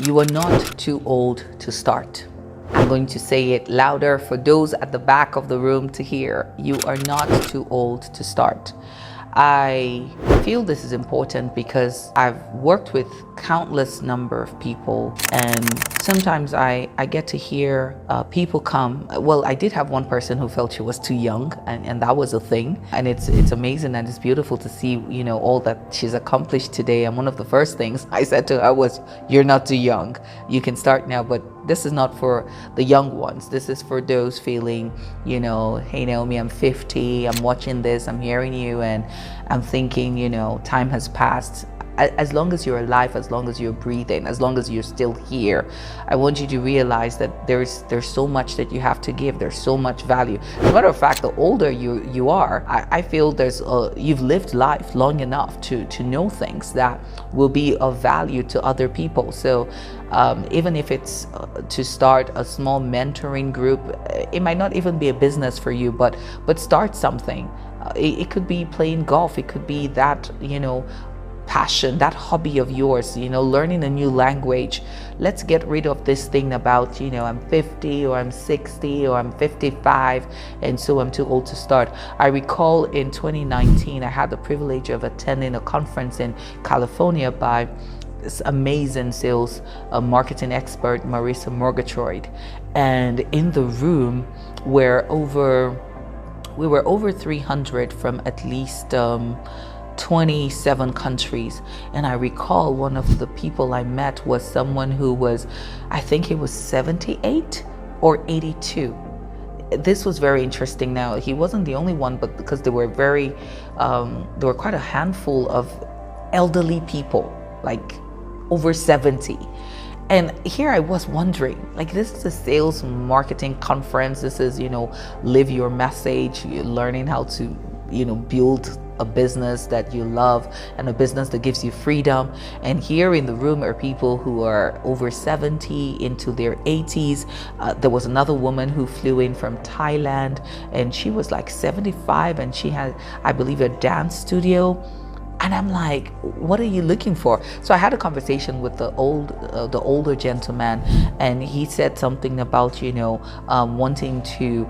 You are not too old to start. I'm going to say it louder for those at the back of the room to hear. You are not too old to start. I feel this is important because I've worked with countless number of people, and sometimes I get to hear people come. Well, I did have one person who felt she was too young, and that was a thing. And it's amazing and it's beautiful to see, you know, all that she's accomplished today. And one of the first things I said to her was, "You're not too young. You can start now." But this is not for the young ones. This is for those feeling, you know, "Hey Naomi, I'm 50, I'm watching this, I'm hearing you, and I'm thinking, you know, time has passed." As long as you're alive, as long as you're breathing, as long as you're still here, I want you to realize that there's so much that you have to give. There's so much value. As a matter of fact, the older you are, I feel you've lived life long enough to know things that will be of value to other people. So even if it's to start a small mentoring group, it might not even be a business for you, but start something. It could be playing golf. It could be that, you know, passion, that hobby of yours, you know, learning a new language. Let's get rid of this thing about, you know, I'm 50 or I'm 60 or I'm 55 and so I'm too old to start. I recall in 2019 I had the privilege of attending a conference in California by this amazing sales marketing expert, Marissa Murgatroyd, and in the room we were over 300 from at least 27 countries. And I recall one of the people I met was someone who was, I think he was 78 or 82. This was very interesting. Now, he wasn't the only one, but because there were quite a handful of elderly people, like over 70. And here I was wondering, like, this is a sales marketing conference. This is, you know, live your message. You're learning how to, you know, build a business that you love and a business that gives you freedom. And here in the room are people who are over 70 into their 80s. There was another woman who flew in from Thailand, and she was like 75, and she had, I believe, a dance studio. And I'm like, what are you looking for? So I had a conversation with the older gentleman, and he said something about, you know, wanting to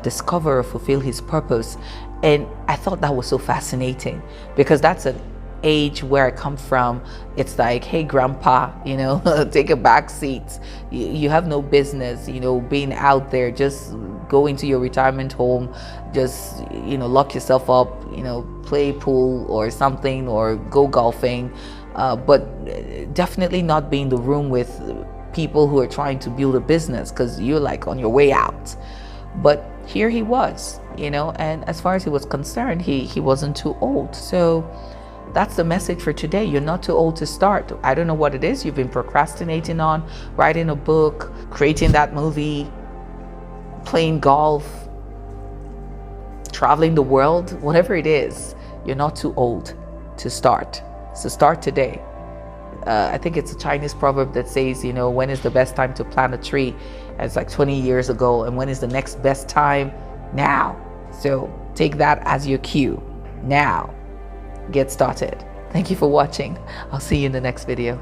discover or fulfill his purpose. And I thought that was so fascinating, because that's an age where I come from. It's like, hey grandpa, you know, take a back seat. You have no business, you know, being out there. Just go into your retirement home, just, you know, lock yourself up, you know, play pool or something, or go golfing, but definitely not be in the room with people who are trying to build a business, because you're like on your way out. But here he was, you know, and as far as he was concerned, he wasn't too old. So that's the message for today. You're not too old to start. I don't know what it is you've been procrastinating on: writing a book, creating that movie, playing golf, traveling the world, whatever it is. You're not too old to start. So start today. I think it's a Chinese proverb that says, you know, when is the best time to plant a tree? And it's like 20 years ago. And when is the next best time? Now. So take that as your cue. Now. Get started. Thank you for watching. I'll see you in the next video.